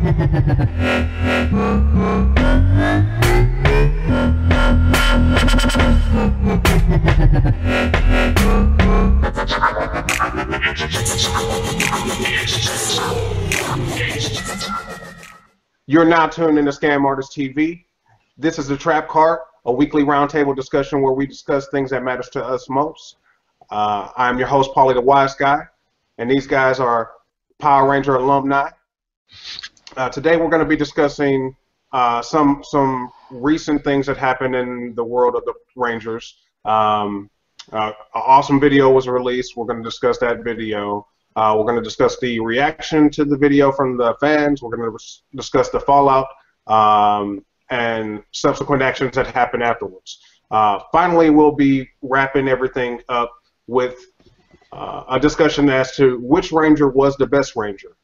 You're now tuned into S.C.A.M Artist TV. This is the Trap Cart, a weekly roundtable discussion where we discuss things that matters to us most. I'm your host, Paulthewysguy, and these guys are Power Ranger alumni. Today we're going to be discussing some recent things that happened in the world of the Rangers. An awesome video was released. We're going to discuss that video. We're going to discuss the reaction to the video from the fans. We're going to discuss the fallout and subsequent actions that happened afterwards. Finally, we'll be wrapping everything up with a discussion as to which Ranger was the best Ranger.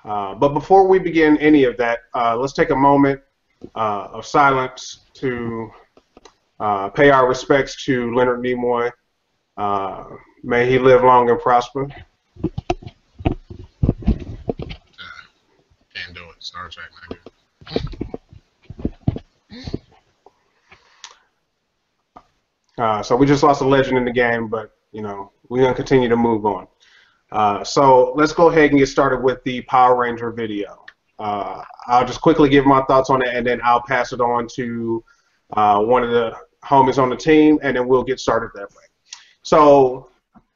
But before we begin any of that, let's take a moment of silence to pay our respects to Leonard Nimoy. May he live long and prosper. Can't do it. Star Trek, so we just lost a legend in the game, but you know we're gonna continue to move on. So let's go ahead and get started with the Power Ranger video. I'll just quickly give my thoughts on it, and then I'll pass it on to one of the homies on the team, and then we'll get started that way. So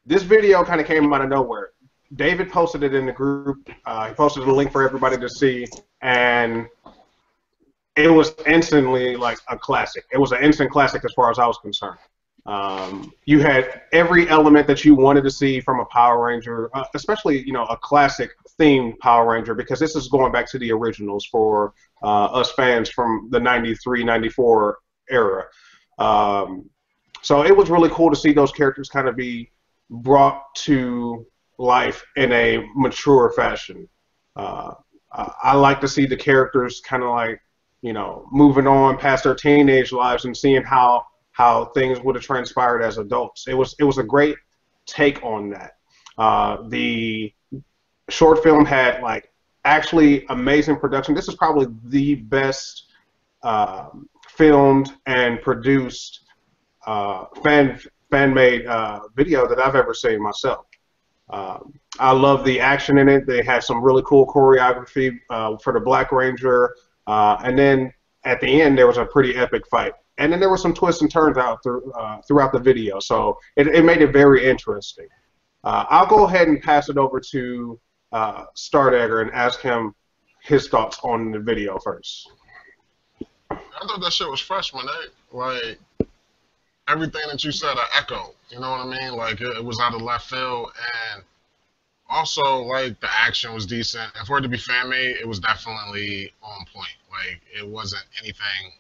this video kind of came out of nowhere. David posted it in the group. He posted a link for everybody to see, and it was instantly like a classic. It was an instant classic as far as I was concerned. You had every element that you wanted to see from a Power Ranger, especially a classic themed Power Ranger, because this is going back to the originals for us fans from the '93, '94 era. So it was really cool to see those characters kind of be brought to life in a mature fashion. I like to see the characters kind of like, moving on past their teenage lives and seeing how things would have transpired as adults. It was a great take on that. The short film had like actually amazing production. This is probably the best filmed and produced fan-made video that I've ever seen myself. I love the action in it. They had some really cool choreography for the Black Ranger, and then at the end there was a pretty epic fight. And then there were some twists and turns out throughout the video, so it made it very interesting. I'll go ahead and pass it over to Stardager and ask him his thoughts on the video first. I thought that shit was fresh, man. Like, everything that you said, I echo. You know what I mean? Like, it was out of left field, and also, like, the action was decent. And for it to be fan-made, it was definitely on point. Like, it wasn't anything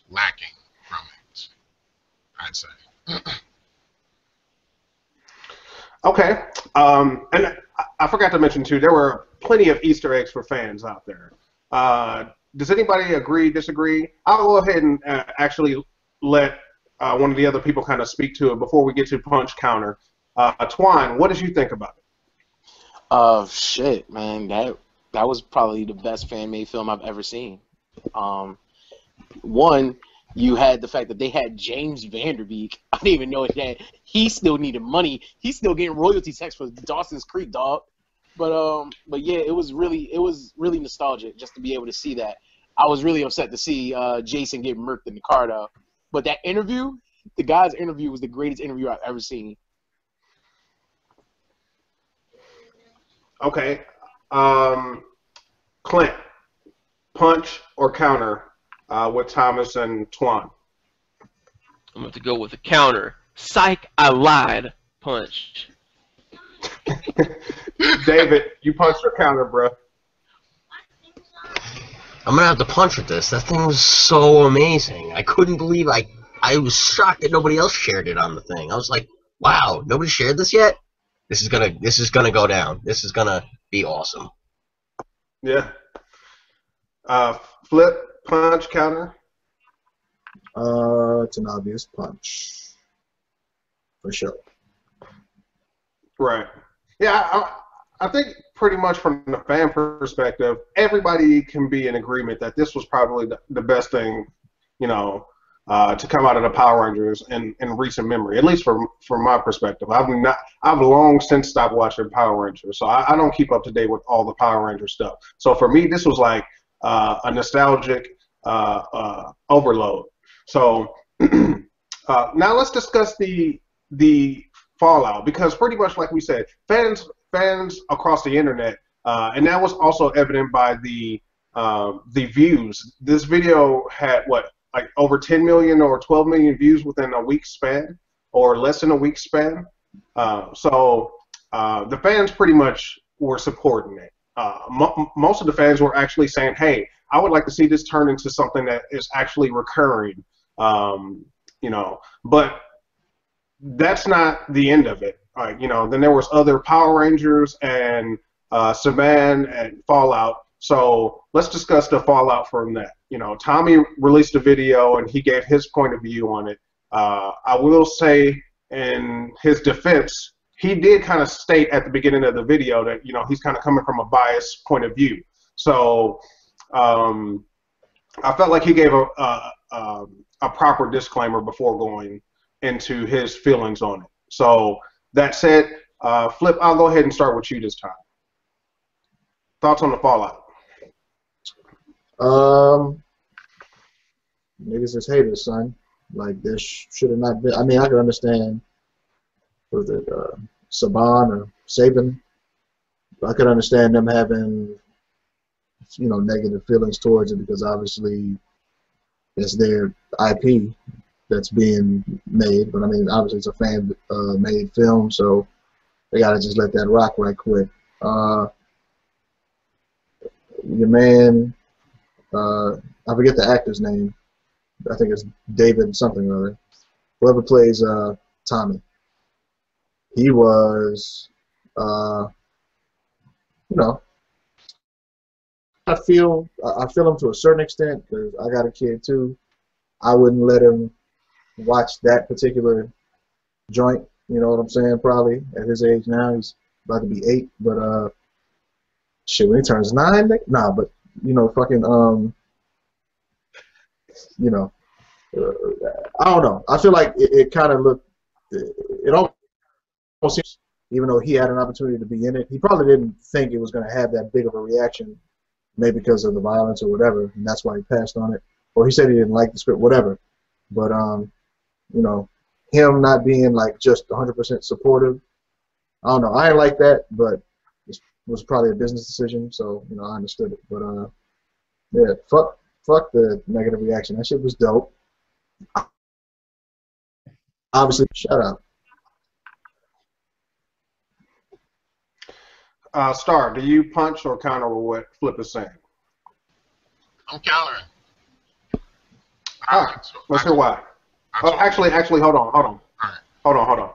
lacking from it, I'd say. Okay. And I forgot to mention, too, there were plenty of Easter eggs for fans out there. Does anybody agree, disagree? I'll go ahead and actually let one of the other people kind of speak to it before we get to punch counter. Antoine, what did you think about it? Shit, man, that was probably the best fan-made film I've ever seen. One, you had the fact that they had James Vanderbeek. I didn't even know that he still needed money. He's still getting royalty checks for Dawson's Creek, dog. But yeah, it was really nostalgic just to be able to see that. I was really upset to see Jason get murked in the car, though. But that interview, the guy's interview was the greatest interview I've ever seen. Okay. Clint, punch or counter with Thomas and Twan? I'm going to go with a counter. Psych, I lied. Punch. David, you punch or counter, bro? I'm gonna have to punch with this. That thing was so amazing. I couldn't believe I was shocked that nobody else shared it on the thing. I was like, wow, nobody shared this yet? This is gonna go down. This is gonna be awesome. Yeah. Flip, punch, counter? It's an obvious punch. For sure. Right. Yeah, I think pretty much from the fan perspective, everybody can be in agreement that this was probably the best thing, you know, to come out of the Power Rangers in recent memory. At least from my perspective, I've long since stopped watching Power Rangers, so I don't keep up to date with all the Power Ranger stuff. So for me, this was like a nostalgic overload. So now let's discuss the fallout, because pretty much like we said, fans across the internet, and that was also evident by the views. This video had what, like over 10 million or 12 million views within a week span, or less than a week span. So the fans pretty much were supporting it. Most of the fans were actually saying, "Hey, I would like to see this turn into something that is actually recurring." You know, but that's not the end of it. You know, then there was other Power Rangers and Saban and Fallout. So let's discuss the fallout from that. You know, Tommy released a video and he gave his point of view on it. I will say, in his defense, he did kind of state at the beginning of the video that, you know, he's kind of coming from a biased point of view. So I felt like he gave a proper disclaimer before going into his feelings on it. So that said, Flip, I'll go ahead and start with you this time. Thoughts on the fallout? Niggas is haters, son. Like, there should have not been. I mean, I can understand, was it Saban or Saban? I could understand them having, you know, negative feelings towards it, because obviously it's their IP that's being made. But I mean, obviously it's a fan made film, so they gotta just let that rock right quick. Your man, I forget the actor's name. I think it's David something or other. Whoever plays Tommy. He was, you know, I feel him to a certain extent, because I got a kid too. I wouldn't let him watch that particular joint. You know what I'm saying? Probably at his age now, he's about to be 8. But shit, when he turns 9, nah. But you know, fucking you know, I don't know. I feel like it kind of looked. It almost seems, even though he had an opportunity to be in it, he probably didn't think it was going to have that big of a reaction. Maybe because of the violence or whatever, and that's why he passed on it. Or he said he didn't like the script, whatever. But you know, him not being like just 100% supportive, I don't know. I ain't like that, but it was probably a business decision, so you know, I understood it. But yeah, fuck the negative reaction. That shit was dope. Obviously, shut up. Star, do you punch or counter with what Flip is saying? I'm countering. All right, let's hear why. Oh, actually, hold on. All right. Hold on.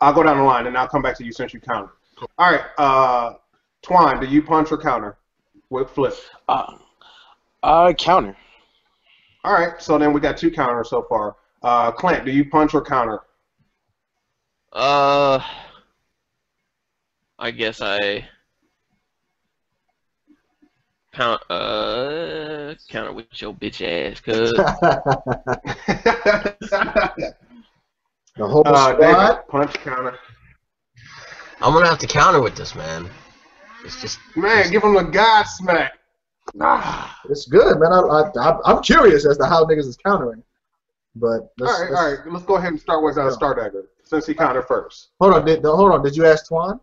I'll go down the line and I'll come back to you since you countered. Cool. All right, Twine, do you punch or counter with Flip? Counter. All right, so then we got 2 counters so far. Clint, do you punch or counter? I guess I counter with your bitch ass, cuz. The whole squad. David, punch, counter. I'm gonna have to counter with this, man. It's just give him the God smack. It's good, man. I'm curious as to how niggas is countering. But all right. Let's go ahead and start with Stardager, since he countered first. Hold on. Did you ask Twan?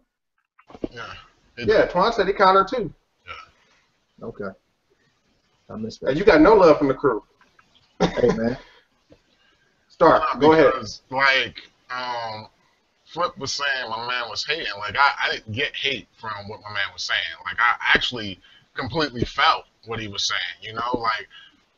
Yeah. Yeah, Twan said he countered too. Yeah. Okay. I missed that. And you got no love from the crew. Hey, man. Start. Go ahead. Like, Flip was saying my man was hating. Like, I didn't get hate from what my man was saying. Like, I actually completely felt what he was saying. You know, like,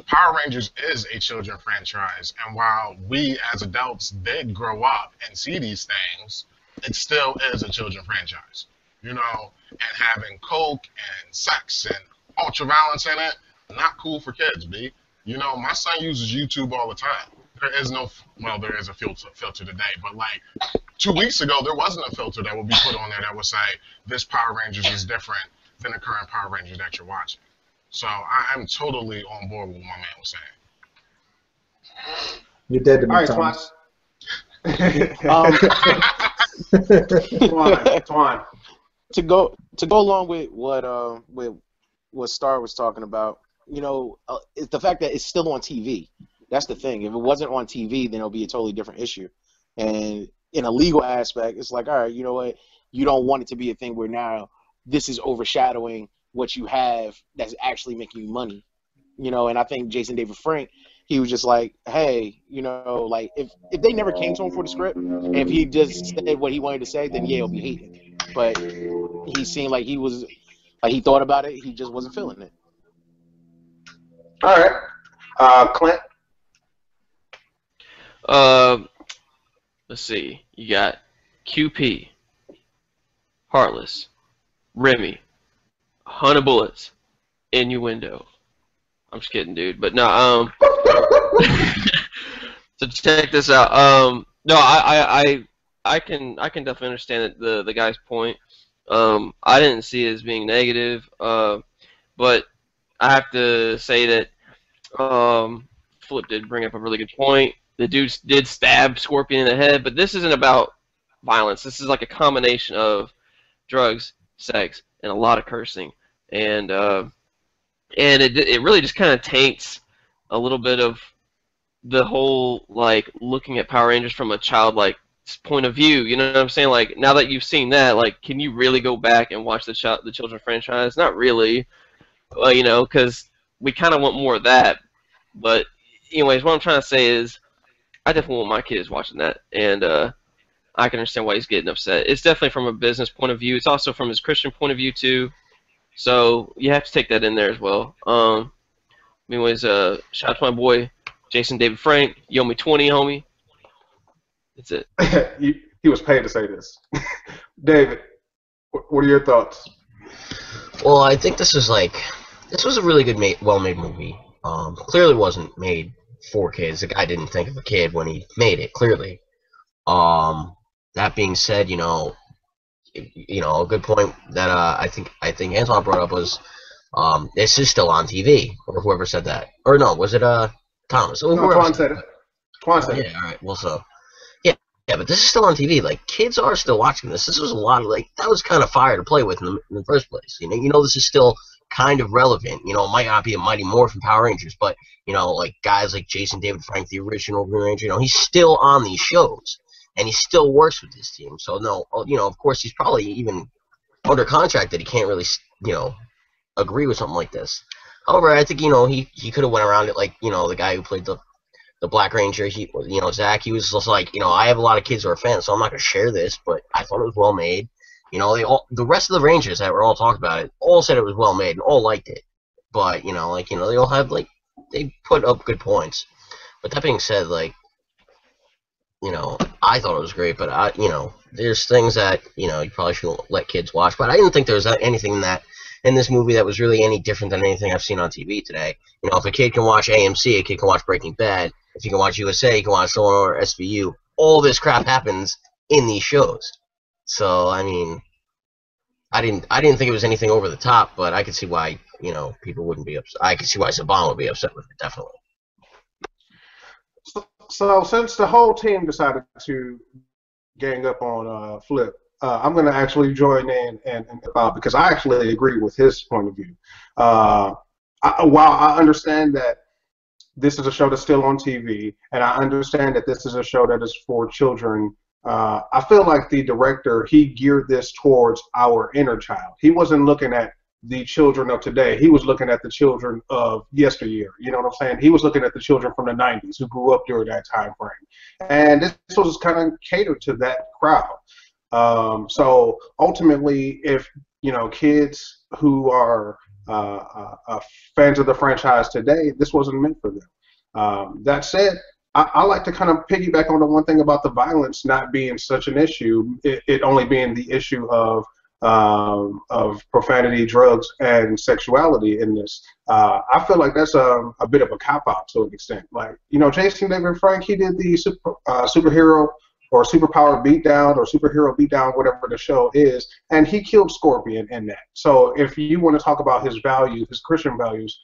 Power Rangers is a children franchise. And while we as adults did grow up and see these things, it still is a children franchise. You know, and having coke and sex and ultra violence in it, not cool for kids, B. You know, my son uses YouTube all the time. there is no, well, there is a filter today, but like 2 weeks ago, there wasn't a filter that would be put on there that would say this Power Rangers is different than the current Power Rangers that you're watching. So I'm totally on board with what my man was saying. You're dead to me, All right, Thomas. Twan. To go along with what Star was talking about, you know, it's the fact that it's still on TV. That's the thing. If it wasn't on TV, then it'll be a totally different issue. And in a legal aspect, it's like, all right, you know what? You don't want it to be a thing where now this is overshadowing what you have that's actually making you money. You know, and I think Jason David Frank, he was just like, hey, you know, like if they never came to him for the script, and if he just said what he wanted to say, then yeah, it'll be hated. But he seemed like he was, like he thought about it, he just wasn't feeling it. All right, Clint. Let's see. You got QP, Heartless, Remy, 100 Bullets, Innuendo. I'm just kidding, dude. But no, so check this out. No, I can definitely understand the guy's point. I didn't see it as being negative. But I have to say that Filip did bring up a really good point. The dude did stab Scorpion in the head, but this isn't about violence. This is like a combination of drugs, sex, and a lot of cursing, and it really just kind of taints a little bit of the whole like looking at Power Rangers from a childlike point of view. You know what I'm saying? Like now that you've seen that, like can you really go back and watch the children franchise? Not really, you know, because we kind of want more of that. But anyways, what I'm trying to say is, I definitely want my kids watching that, and I can understand why he's getting upset. It's definitely from a business point of view. It's also from his Christian point of view too. So you have to take that in there as well. Anyways, shout out to my boy Jason David Frank. You owe me 20, homie. That's it. He was paid to say this. David, what are your thoughts? Well, I think this was a really good, well-made movie. Clearly wasn't made for kids. The guy didn't think of a kid when he made it. Clearly. That being said, a good point that I think Antoine brought up was this is still on TV, or whoever said that, or no, was it Thomas? No, Twan said it. Twan said it. Yeah, all right. Well, so yeah, but this is still on TV. Like kids are still watching this. This was a lot of that was kind of fire to play with in the first place. This is still kind of relevant. It might not be a Mighty Morphin Power Rangers, but like guys like Jason David Frank, the original Green Ranger, he's still on these shows. And he still works with this team. So, no, of course, he's probably even under contract that he can't really, agree with something like this. However, I think, he could have went around it like, the guy who played the Black Ranger, Zach, he was just like, I have a lot of kids who are fans, so I'm not going to share this, but I thought it was well made. The rest of the Rangers that were all talking about it all said it was well made and all liked it. But, they all have, they put up good points. But that being said, I thought it was great, but there's things that you probably shouldn't let kids watch. But I didn't think there was anything in this movie that was really any different than anything I've seen on TV today. If a kid can watch AMC, a kid can watch Breaking Bad. If you can watch USA, you can watch Solar or SVU. All this crap happens in these shows. So I didn't think it was anything over the top, but I could see why people wouldn't be upset. I could see why Saban would be upset with it, definitely. So since the whole team decided to gang up on Filip, I'm going to actually join in and because I actually agree with his point of view. While I understand that this is a show that's still on TV, and I understand that this is a show that is for children, I feel like the director, he geared this towards our inner child. He wasn't looking at the children of today. He was looking at the children of yesteryear. You know what I'm saying? He was looking at the children from the 90s who grew up during that time frame. And this was kind of catered to that crowd. So ultimately, if, kids who are fans of the franchise today, this wasn't meant for them. That said, I like to kind of piggyback on the one thing about the violence not being such an issue, it only being the issue of of profanity, drugs, and sexuality in this. I feel like that's a bit of a cop-out to an extent. Like, Jason David Frank, he did the superhero or superpower beatdown or superhero beatdown, whatever the show is, and he killed Scorpion in that. So if you want to talk about his values, his Christian values,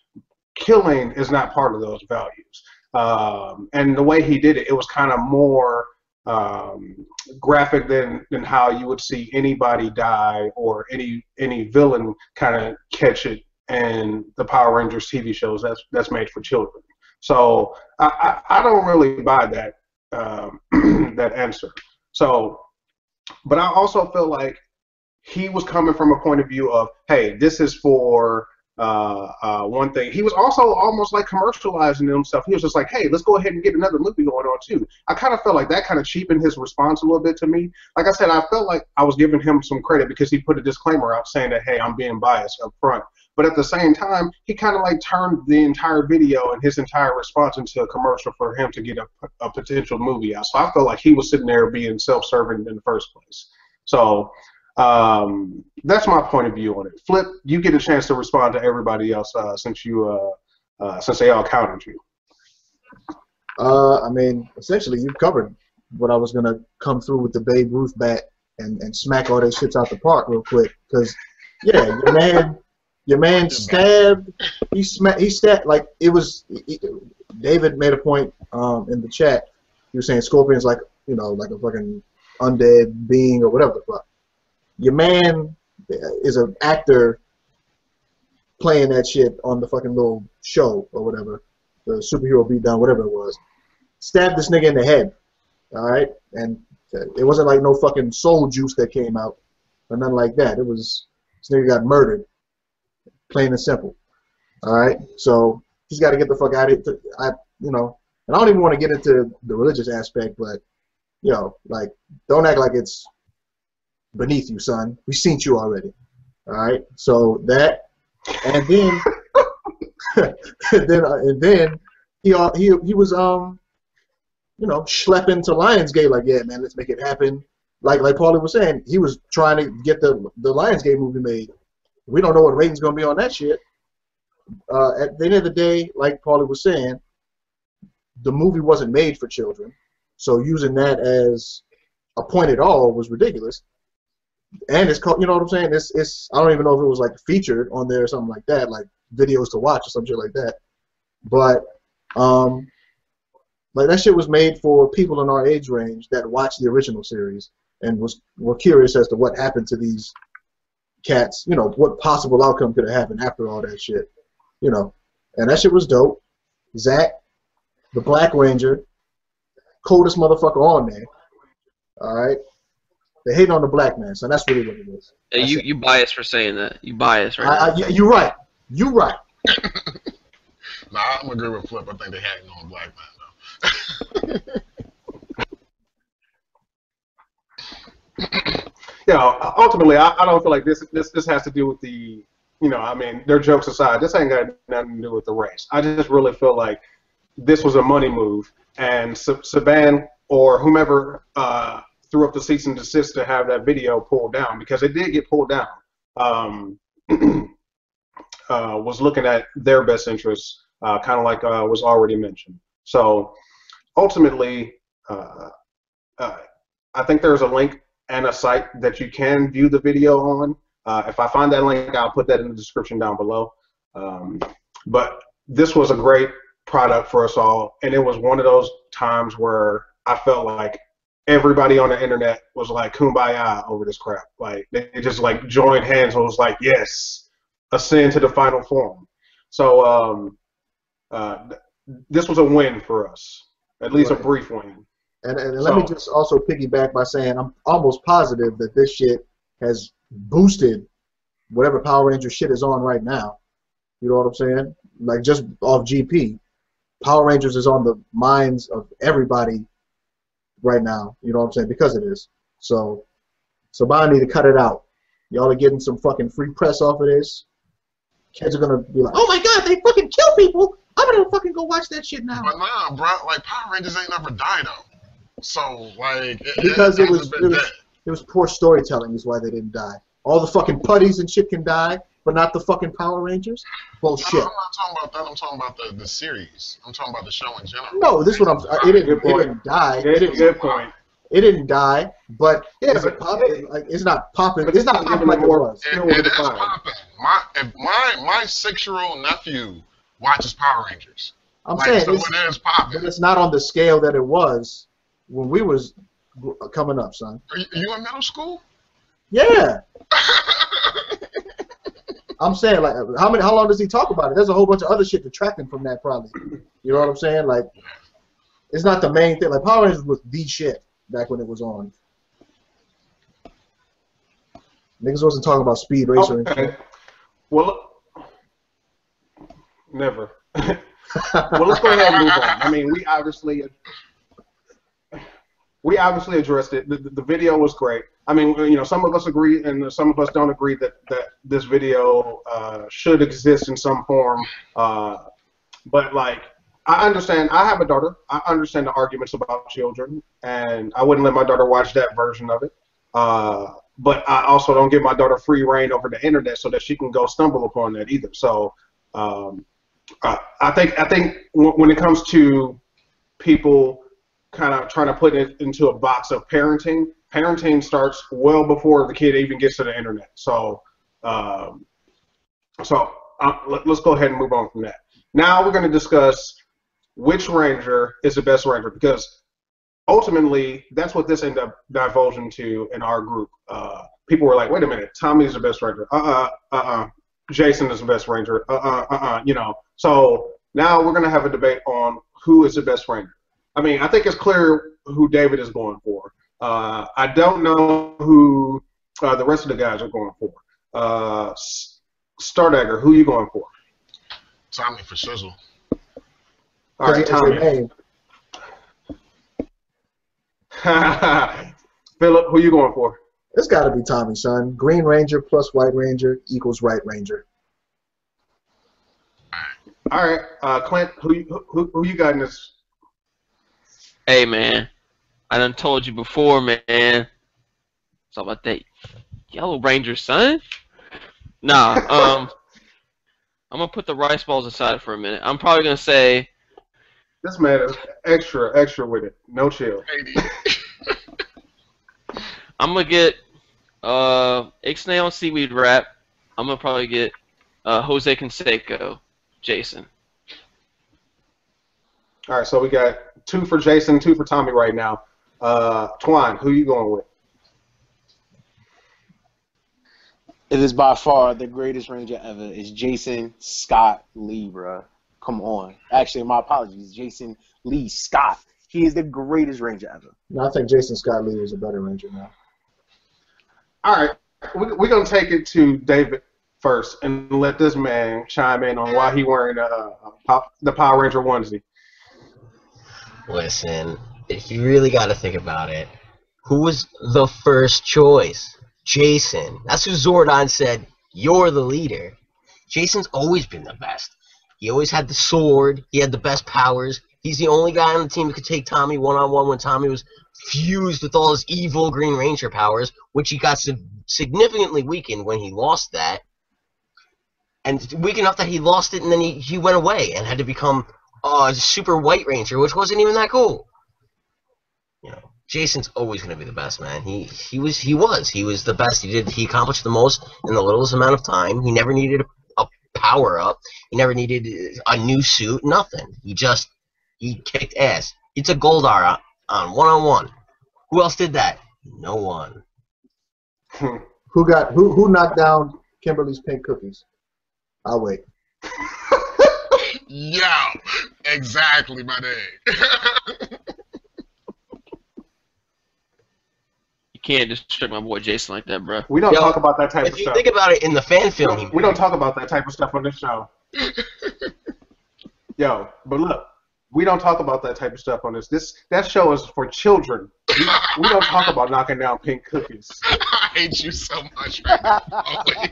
killing is not part of those values. And the way he did it, it was kind of more graphic than how you would see anybody die or any villain kind of catch it in the Power Rangers TV shows that's made for children. So I don't really buy that that answer. So, but I also feel like he was coming from a point of view of, hey, this is for one thing. He was also almost like commercializing himself. He was just like, hey, let's go ahead and get another movie going on too. I kind of felt like that kind of cheapened his response a little bit to me. Like I said, I felt like I was giving him some credit because he put a disclaimer out saying that, hey, I'm being biased up front. But at the same time, he kind of like turned the entire video and his entire response into a commercial for him to get a potential movie out. So I felt like he was sitting there being self-serving in the first place. So that's my point of view on it. Flip, you get a chance to respond to everybody else since they all counted you. I mean, essentially, you've covered what I was gonna come through with the Babe Ruth bat and smack all that shit out the park real quick. Because yeah, your man stabbed. He stabbed like it was. David made a point in the chat. He was saying Scorpion's like like a fucking undead being or whatever the fuck. Your man is an actor playing that shit on the fucking little show or whatever, the superhero beatdown, whatever it was. Stabbed this nigga in the head, all right? And it wasn't like no fucking soul juice that came out or nothing like that. It was, this nigga got murdered, plain and simple, all right? So he's got to get the fuck out of it. And I don't even want to get into the religious aspect, but, like, don't act like it's beneath you, son. We seen you already. All right. So that, and then, and then he was schlepping to Lionsgate like, yeah, man, let's make it happen. Like Pauly was saying, he was trying to get the Lionsgate movie made. We don't know what rating's gonna be on that shit. At the end of the day, like Pauly was saying, the movie wasn't made for children, so using that as a point at all was ridiculous. And it's called, you know what I'm saying? It's I don't even know if it was like featured on there or something like that, like videos to watch or some shit like that. But like that shit was made for people in our age range that watched the original series and were curious as to what happened to these cats. What possible outcome could have happened after all that shit. And that shit was dope. Zach, the Black Ranger, coldest motherfucker on there. All right. They hate on the black man, so that's really what it is. Yeah, you biased for saying that. You biased right now. You're right. You're right. Nah, I'm agree with Flip. I think they hating on the black man, though. Ultimately, I don't feel like this has to do with the, their jokes aside, this ain't got nothing to do with the race. I just really feel like this was a money move, and Saban or whomever threw up the cease and desist to have that video pulled down, because it did get pulled down, was looking at their best interests, kind of like was already mentioned. So ultimately, I think there's a link and a site that you can view the video on. If I find that link, I'll put that in the description down below. But this was a great product for us all, and it was one of those times where I felt like everybody on the internet was like kumbaya over this crap. Like they just like joined hands and was like, yes, ascend to the final form. So this was a win for us, at least a brief win. And let me just also piggyback by saying I'm almost positive that this shit has boosted whatever Power Ranger shit is on right now. You know what I'm saying? Like just off GP, Power Rangers is on the minds of everybody right now, you know what I'm saying, because of this. So Saban need to cut it out. Y'all are getting some fucking free press off of this. Kids are gonna be like, oh my god, they fucking kill people. I'm gonna fucking go watch that shit now. But nah, bro, like Power Rangers ain't never died though. So like, because it was poor storytelling is why they didn't die. All the fucking putties and shit can die, but not the fucking Power Rangers? Bullshit. No, I'm not talking about that. I'm talking about the series. I'm talking about the show in general. No, this is what I'm. It didn't die. Good point. It didn't die, but Yeah, is it popping? Like, it's not popping. But It's not popping like it was. It is popping. My 6-year-old nephew watches Power Rangers. I'm Like, saying so it's, it is popping. but it's not on the scale that it was when we was coming up, son. Are you in middle school? Yeah, I'm saying, like, how long does he talk about it? There's a whole bunch of other shit detracting from that, probably. You know what I'm saying? Like, it's not the main thing. Like, Power Rangers was the shit back when it was on. Niggas wasn't talking about Speed Racer and shit. Well, never. Well, let's go ahead and move on. I mean, we obviously addressed it. The video was great. I mean, you know, some of us agree and some of us don't agree that this video should exist in some form. But like, I understand. I have a daughter. I understand the arguments about children, and I wouldn't let my daughter watch that version of it. But I also don't give my daughter free reign over the internet so that she can go stumble upon that either. So I think when it comes to people kind of trying to put it into a box of parenting starts well before the kid even gets to the internet. So let's go ahead and move on from that. Now we're going to discuss which Ranger is the best Ranger, because ultimately that's what this ended up divulging to in our group. People were like, wait a minute, Tommy's the best Ranger. Jason is the best Ranger. You know. So now we're going to have a debate on who is the best Ranger. I mean, I think it's clear who David is going for. I don't know who the rest of the guys are going for. Stardager, who are you going for? Tommy for Shizzle. All right, Tommy. Philip, who are you going for? It's got to be Tommy, son. Green Ranger plus White Ranger equals Right Ranger. All right, Clint, who you got in this? Hey, man. I done told you before, man. It's all about that Yellow Ranger, son. Nah, I'm going to put the rice balls aside for a minute. I'm probably going to say... This man is extra with it. No chill. I'm going to get Ixnay on Seaweed Wrap. I'm going to probably get Jose Canseco, Jason. All right, so we got 2 for Jason, 2 for Tommy right now. Twine, who you going with? It is by far the greatest Ranger ever. It's Jason Scott Lee, bro. Come on. Actually, my apologies. Jason Lee Scott. He is the greatest Ranger ever. No, I think Jason Scott Lee is a better Ranger now. All right, we're going to take it to David first and let this man chime in on why he wearing the Power Ranger onesie. Listen, if you really got to think about it, who was the first choice? Jason. That's who Zordon said, you're the leader. Jason's always been the best. He always had the sword. He had the best powers. He's the only guy on the team who could take Tommy one-on-one when Tommy was fused with all his evil Green Ranger powers, which he got significantly weakened when he lost that. And weak enough that he lost it and then he went away and had to become Super White Ranger, which wasn't even that cool. You know, Jason's always going to be the best, man. He was the best. He accomplished the most in the littlest amount of time. He never needed a power up. He never needed a new suit. Nothing. He kicked ass. He took Goldar on one-on-one. Who else did that? No one. Who knocked down Kimberly's pink cookies? I'll wait. Yo, exactly, my name. You can't disrespect my boy Jason like that, bro. We don't talk about that type of stuff. If you think about it, in the fan film, we don't talk about that type of stuff on this show. Yo, but look, we don't talk about that type of stuff on this. That show is for children. We don't talk about knocking down pink cookies. I hate you so much right now, Pauly.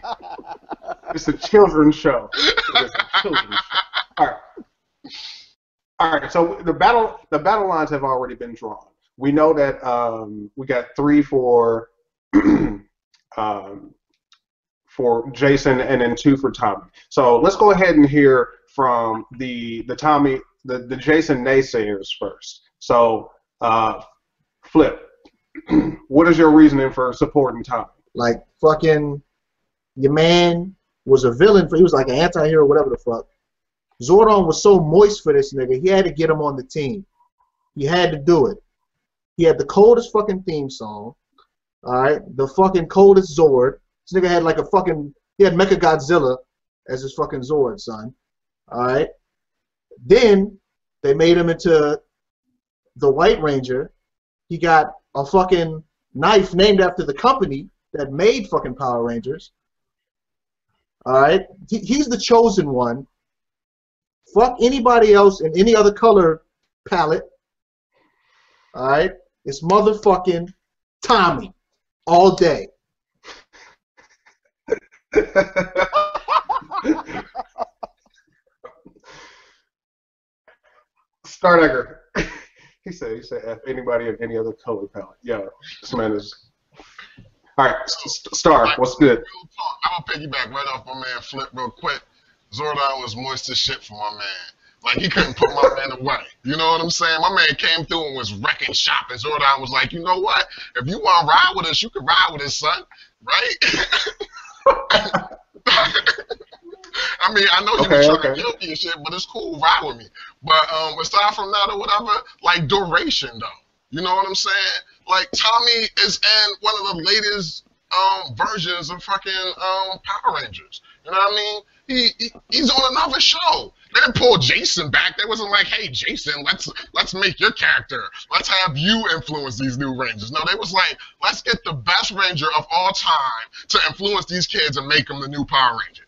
It's a children's show. It's a children's show. All right. So the battle lines have already been drawn. We know that we got 3 for for Jason and then 2 for Tommy. So let's go ahead and hear from the Jason naysayers first. So Flip, what is your reasoning for supporting Tommy? Like, fucking, your man was a villain he was like an anti-hero, whatever the fuck. Zordon was so moist for this nigga, he had to get him on the team. He had to do it. He had the coldest fucking theme song. Alright? The fucking coldest Zord. This nigga had like a fucking, he had Mechagodzilla as his fucking Zord, son. Alright? Then, they made him into the White Ranger. He got a fucking knife named after the company that made fucking Power Rangers. Alright? He's the chosen one. Fuck anybody else in any other color palette. Alright? It's motherfucking Tommy. All day. Stardager. He said F anybody in any other color palette. Yeah, this man is. All right, Star, what's good? I'm gonna piggyback right off my man Flip real quick. Zordon was moist as shit for my man. Like, he couldn't put my man away. You know what I'm saying? My man came through and was wrecking shop, and Zordon was like, you know what? If you want to ride with us, you can ride with us, son. Right? I mean, I know he was trying to kill me and shit, but it's cool, ride with me. But aside from that or whatever, like, duration, though. You know what I'm saying? Like, Tommy is in one of the latest versions of fucking Power Rangers. You know what I mean? He's on another show. They didn't pull Jason back. They wasn't like, hey, Jason, let's make your character. Let's have you influence these new Rangers. No, they was like, let's get the best Ranger of all time to influence these kids and make them the new Power Ranger.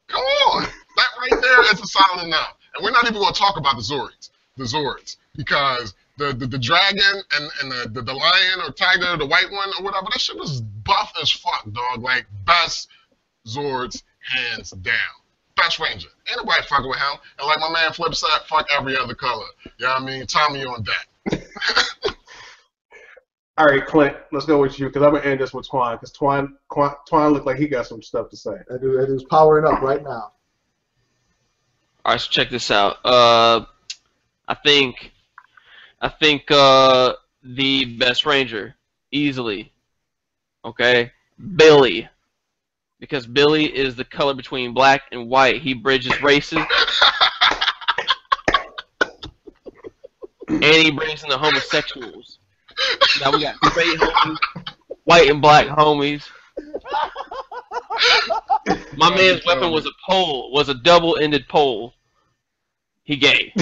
Come on. That right there is a solid enough. And we're not even going to talk about the Zords, because the dragon and the lion or tiger, the white one or whatever, that shit was buff as fuck, dog. Like, best Zords, hands down. Best Ranger. Ain't nobody fucking with him. And like my man Flip said, fuck every other color. You know what I mean? Tommy on deck. All right, Clint, let's go with you, because I'm going to end this with Twan, because Twan looked like he got some stuff to say. That dude's powering up right now. All right, so check this out. I think the best Ranger, easily, okay, Billy. Because Billy is the color between black and white. He bridges races. And he brings in the homosexuals. Now we got straight homies, white and black homies. My man's weapon was a pole, was a double-ended pole. He gay.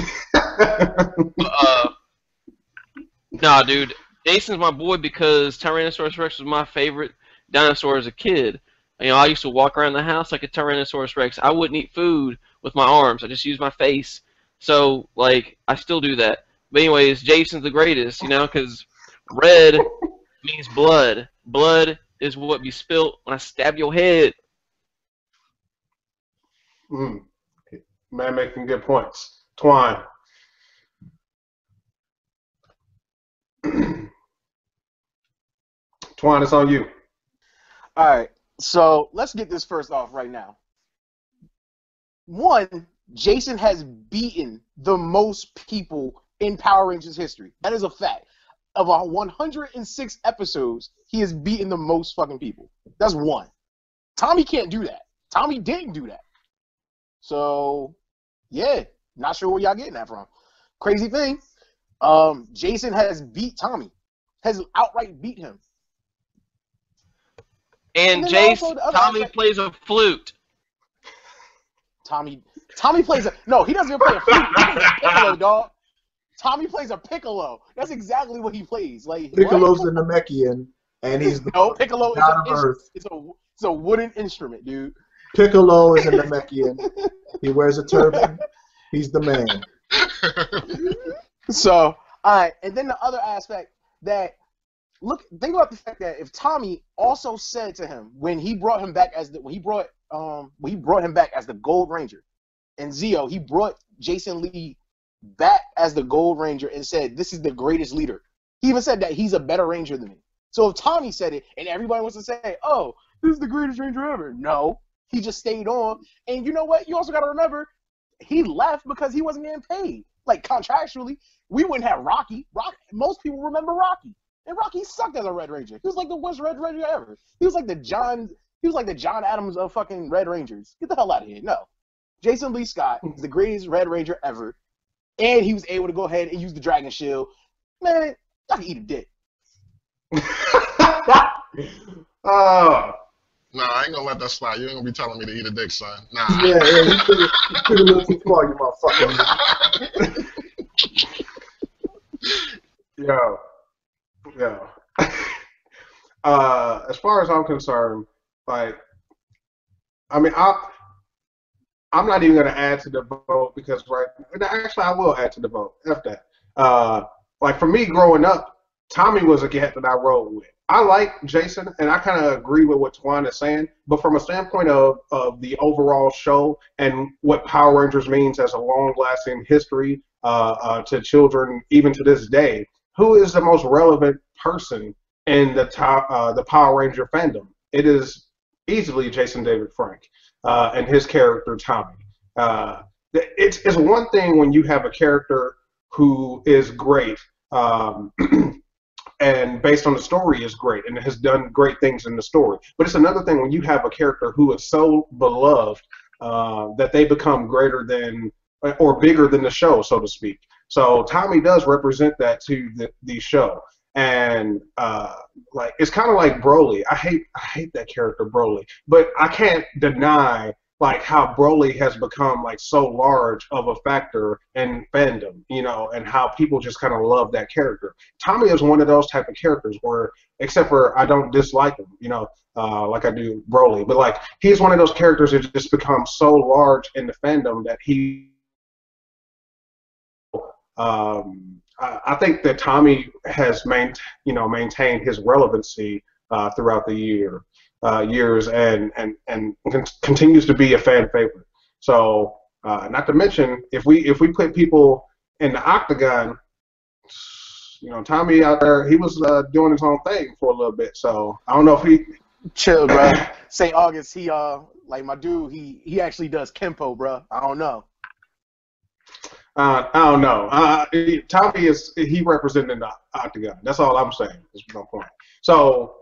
Nah, dude. Jason's my boy because Tyrannosaurus Rex was my favorite dinosaur as a kid. You know, I used to walk around the house like a Tyrannosaurus Rex. I wouldn't eat food with my arms. I just used my face. So, like, I still do that. But anyways, Jason's the greatest, you know, because red means blood. Blood is what be spilt when I stab your head. Man making good points. Twine. Twine, it's on you. All right. So let's get this first off right now. One, Jason has beaten the most people in Power Rangers history. That is a fact. Of our 106 episodes, he has beaten the most fucking people. That's one. Tommy can't do that. Tommy didn't do that. So, yeah, not sure where y'all getting that from. Crazy thing, Jason has beat Tommy. Has outright beat him. And Jace, Tommy plays a flute. Tommy plays a... No, he doesn't even play a flute. He plays a piccolo, dog. Tommy plays a piccolo. That's exactly what he plays. Like Piccolo's the Namekian, and he's the no, piccolo is god of Earth. It's a wooden instrument, dude. Piccolo is a Namekian. He wears a turban. He's the man. So, all right, and then the other aspect that... Look, think about the fact that if Tommy also said to him when he brought him back as the Gold Ranger, and Zeo, he brought Jason Lee back as the Gold Ranger and said, "This is the greatest leader." He even said that he's a better Ranger than me. So if Tommy said it and everybody wants to say, oh, this is the greatest Ranger ever. No, he just stayed on. And you know what? You also got to remember, he left because he wasn't getting paid. Like, contractually, we wouldn't have Rocky. Most people remember Rocky. And Rocky sucked as a Red Ranger. He was like the worst Red Ranger ever. He was like the John Adams of fucking Red Rangers. Get the hell out of here. No. Jason Lee Scott is the greatest Red Ranger ever. And he was able to go ahead and use the Dragon Shield. Man, I can eat a dick. Nah, I ain't gonna let that slide. You ain't gonna be telling me to eat a dick, son. Nah. Yeah, you took a little too far, you motherfucker. Yo. As far as I'm concerned, like, I mean, I'm not even gonna add to the vote because actually I will add to the vote. F that. Like for me growing up, Tommy was a cat that I rode with. I like Jason, and I kind of agree with what Twan is saying, but from a standpoint of the overall show and what Power Rangers means as a long-lasting history to children, even to this day, who is the most relevant person in the Power Ranger fandom? It is easily Jason David Frank and his character Tommy. It's one thing when you have a character who is great. And based on the story is great and has done great things in the story. But it's another thing when you have a character who is so beloved that they become greater than or bigger than the show, so to speak. So Tommy does represent that to the show. And like it's kind of like Broly. I hate that character Broly, but I can't deny like how Broly has become like so large of a factor in fandom, you know, and how people just kind of love that character. Tommy is one of those type of characters where, except for I don't dislike him, you know, like I do Broly, but like he's one of those characters that just becomes so large in the fandom that he. I think that Tommy has maintained his relevancy throughout the years and continues to be a fan favorite. So not to mention if we put people in the octagon, you know, Tommy out there, he was doing his own thing for a little bit. So I don't know if he chill, bro. St. August, he like my dude, he actually does Kempo, bro. I don't know. I don't know. Tommy he representing the octagon. That's all I'm saying. Is my point. So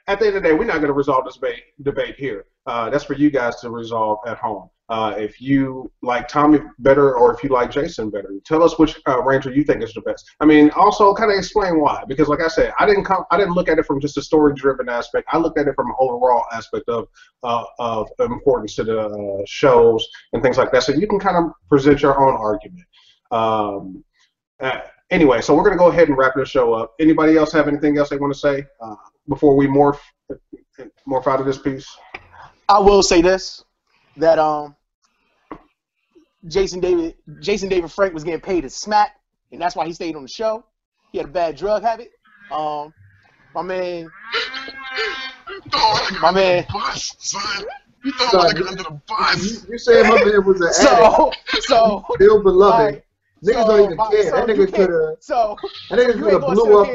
at the end of the day, we're not going to resolve this debate here. That's for you guys to resolve at home. If you like Tommy better or if you like Jason better, tell us which Ranger you think is the best. I mean, also kind of explain why. Because like I said, I didn't look at it from just a story-driven aspect. I looked at it from an overall aspect of importance to the shows and things like that. So you can kind of present your own argument. Anyway, so we're going to go ahead and wrap this show up. Anybody else have anything else they want to say before we morph out of this piece? I will say this, that Jason David Frank was getting paid to smack, and that's why he stayed on the show. He had a bad drug habit. My man. Bus, son. You throw my nigga under the bus. You saying my man was an addict? So Bill Beloved. Niggas don't even care. That nigga could have blew up.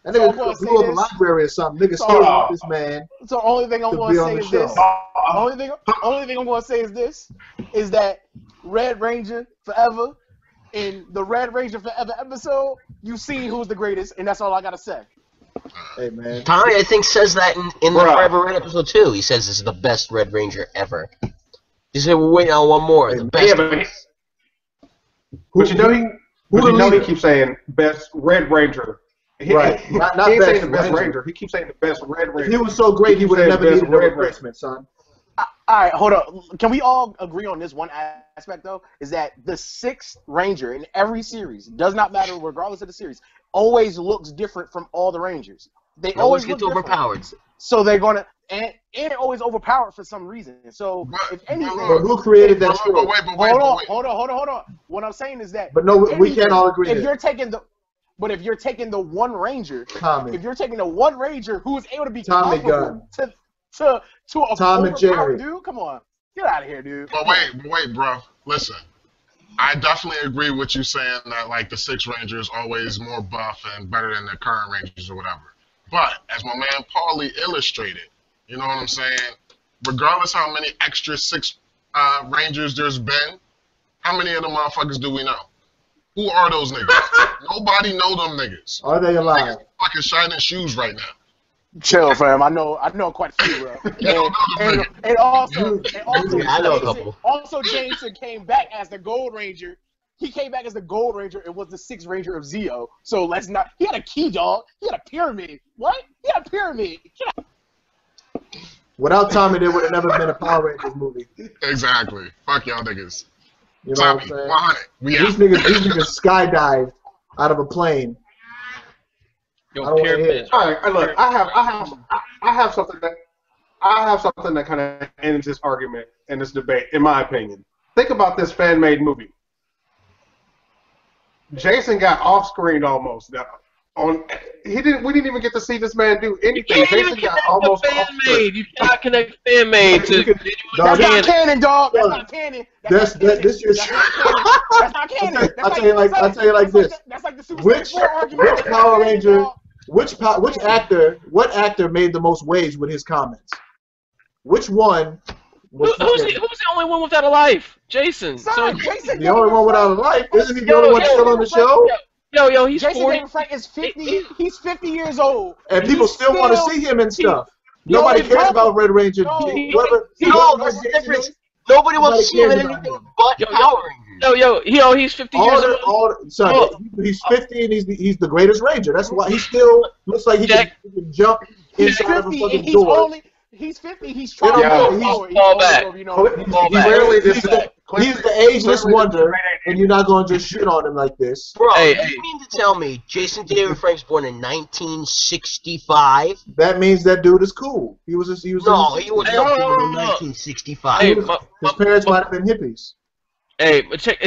That nigga blew up a library or something. Nigga still want this man. So the only thing I'm going to say is this. Only thing I'm going to say is this, is that Red Ranger Forever, in the Red Ranger Forever episode, you see who's the greatest, and that's all I got to say. Hey, man. Tommy, I think, says that in the Forever Red episode, too. He says this is the best Red Ranger ever. He said, we're waiting on one more. The best. Yeah, but you know he keeps saying best Red Ranger. Right. He ain't saying the best Ranger. He keeps saying the best Red Ranger. If he was so great, he would have never needed a replacement, son. All right, hold on. Can we all agree on this one aspect, though? Is that the 6th Ranger in every series, does not matter regardless of the series, always looks different from all the Rangers. They always get look overpowered. So they're going to, and always overpowered for some reason. So if anything. But who created that show? Hold on. What I'm saying is that. But no, we can't all agree. If you're taking the one Ranger, Tommy. If you're taking the one Ranger who is able to be Tommy Gunn to a Tom and Jerry, dude, come on, get out of here, dude. But wait, bro. Listen, I definitely agree with you saying that like the 6th Ranger is always more buff and better than the current Rangers or whatever. But as my man Pauly illustrated, you know what I'm saying? Regardless how many extra 6 Rangers there's been, how many of them motherfuckers do we know? Who are those niggas? Nobody know them niggas. Are they alive? Niggas fucking shining shoes right now. Chill, fam. I know quite a few, bro. And also, I know a couple. Also, Jameson came back as the Gold Ranger. He came back as the Gold Ranger and was the 6th Ranger of Zeo. So let's not. He had a key, dog. He had a pyramid. What? He had a pyramid. Without Tommy, there would have never been a Power Rangers movie. Exactly. Fuck y'all niggas. You know Tommy, what I'm saying? 100. We out. These niggas skydived out of a plane. Yo, I don't wanna pyramid. hear it. All right, look, I have something that kind of ends this argument and this debate, in my opinion. Think about this fan-made movie. Jason got off-screened almost. We didn't even get to see this man do anything. Jason got almost fan-made. You cannot connect fan-made to. That's not canon, dog. That's not canon. This is. That's not canon. I'll tell you like this. That's like the Super Which Saiyan 4 argument. which Power Ranger? What actor made the most waves with his comments? Which one? Who's the only one without a life? Jason. Son, Jason The only one without a life? Isn't he the only one still on the show? Yo, he's Jason 40. David Frank is 50. He's 50 years old. And people still want to see him and stuff. Nobody his cares brother- about Red Ranger. No, There's a difference. Nobody wants to see him in anything but Power Rangers. He's 50 years old. He's 50 and he's the greatest Ranger. That's why he still looks like he can jump He's inside of a 50 fucking and door. he's 50. He's trying to Yo, move forward. fall back. He's the ageless wonder, and you're not going to just shit on him like this. Bro, Hey. you mean to tell me Jason David Frank's born in 1965? That means that dude is cool. He was No, he was Hey, not born in no. 1965. Hey, his parents might have been hippies. Hey, but check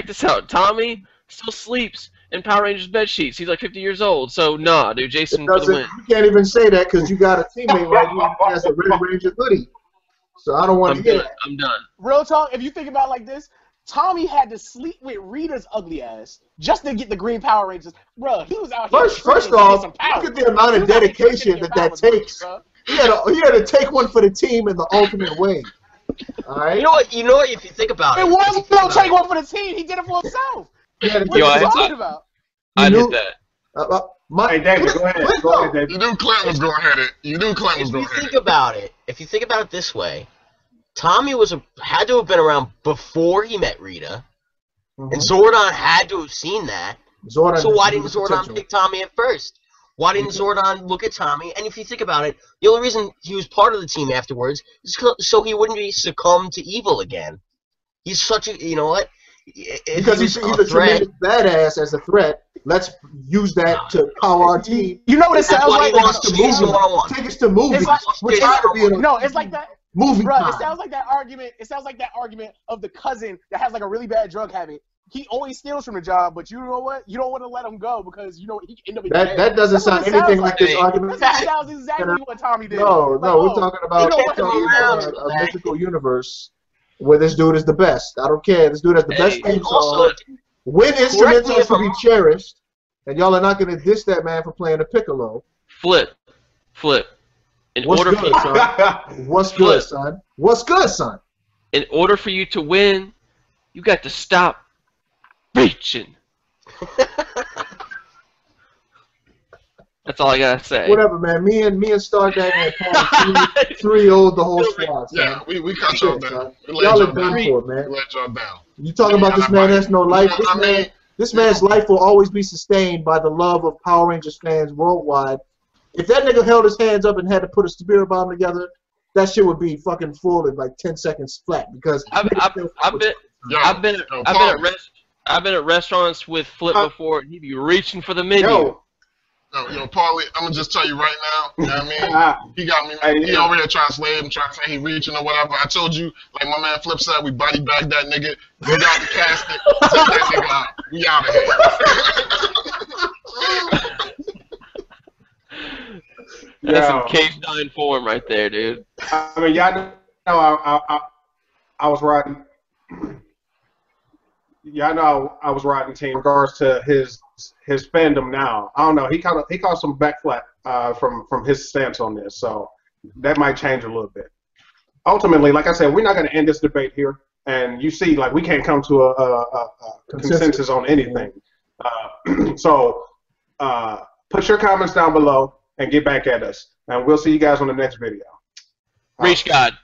this out. Tommy still sleeps in Power Rangers bed sheets. He's like 50 years old. So nah, dude, Jason for the win. You can't even say that because you got a teammate right here who has a Red Ranger hoodie. So I don't want to hear that. I'm done. Real talk, if you think about it like this, Tommy had to sleep with Rita's ugly ass just to get the Green Power Rangers. Bruh, he was out here. First off, look at the amount of dedication that takes. He had to take one for the team in the ultimate way. All right. You know what? If you think about it. It wasn't going to take one for the team. He did it for himself. What are you talking about? I did that. Hey, David, go ahead. Go ahead, David. You knew Clint was going to hit it. If you think about it this way, Tommy had to have been around before he met Rita, and Zordon had to have seen that. So why didn't Zordon pick Tommy at first? Why didn't Zordon look at Tommy? And if you think about it, the only reason he was part of the team afterwards is so he wouldn't be succumb to evil again. He's such a, you know what? Because he's a tremendous badass as a threat. Let's use that to power our team. You know what it sounds like? Take us to movies. We're trying to be in a No, it's like that. movie. Bro, time. it sounds like that argument of the cousin that has like a really bad drug habit. He always steals from the job, but you know what? You don't want to let him go because you know he can end up in jail. That doesn't sound anything like this argument. That sounds exactly what Tommy did. No, we're talking about a mythical universe where this dude is the best. I don't care. This dude has the best theme song. Win instruments are to be cherished, and y'all are not going to diss that man for playing the piccolo. Flip. What's good, son? What's good, son? In order for you to win, you got to stop reaching. That's all I gotta say. Whatever, man. Me and Stardager and Pauly three old the whole squad. Yeah, we cut y'all down. Y'all are done for, man. We let y'all down. You talking about this man has no life? This man's life will always be sustained by the love of Power Rangers fans worldwide. If that nigga held his hands up and had to put a spirit bomb together, that shit would be fucking full in like 10 seconds flat. Because I've been at restaurants with Flip before, and he'd be reaching for the menu. Yo, Pauly, I'm gonna just tell you right now. You know what I mean? He got me. He over here trying to slave him, trying to say he reaching or whatever. I told you, like my man Flip said, we body bagged that nigga. We got the casket. Take that nigga out. We out of here. That's some case 9 form right there, dude. I mean, y'all know I was riding. Y'all know I was riding team in regards to his fandom now. I don't know. He caught some backflap from his stance on this. So that might change a little bit. Ultimately, like I said, we're not going to end this debate here. And you see, like, we can't come to a consensus on anything. So put your comments down below and get back at us. And we'll see you guys on the next video. Reach God.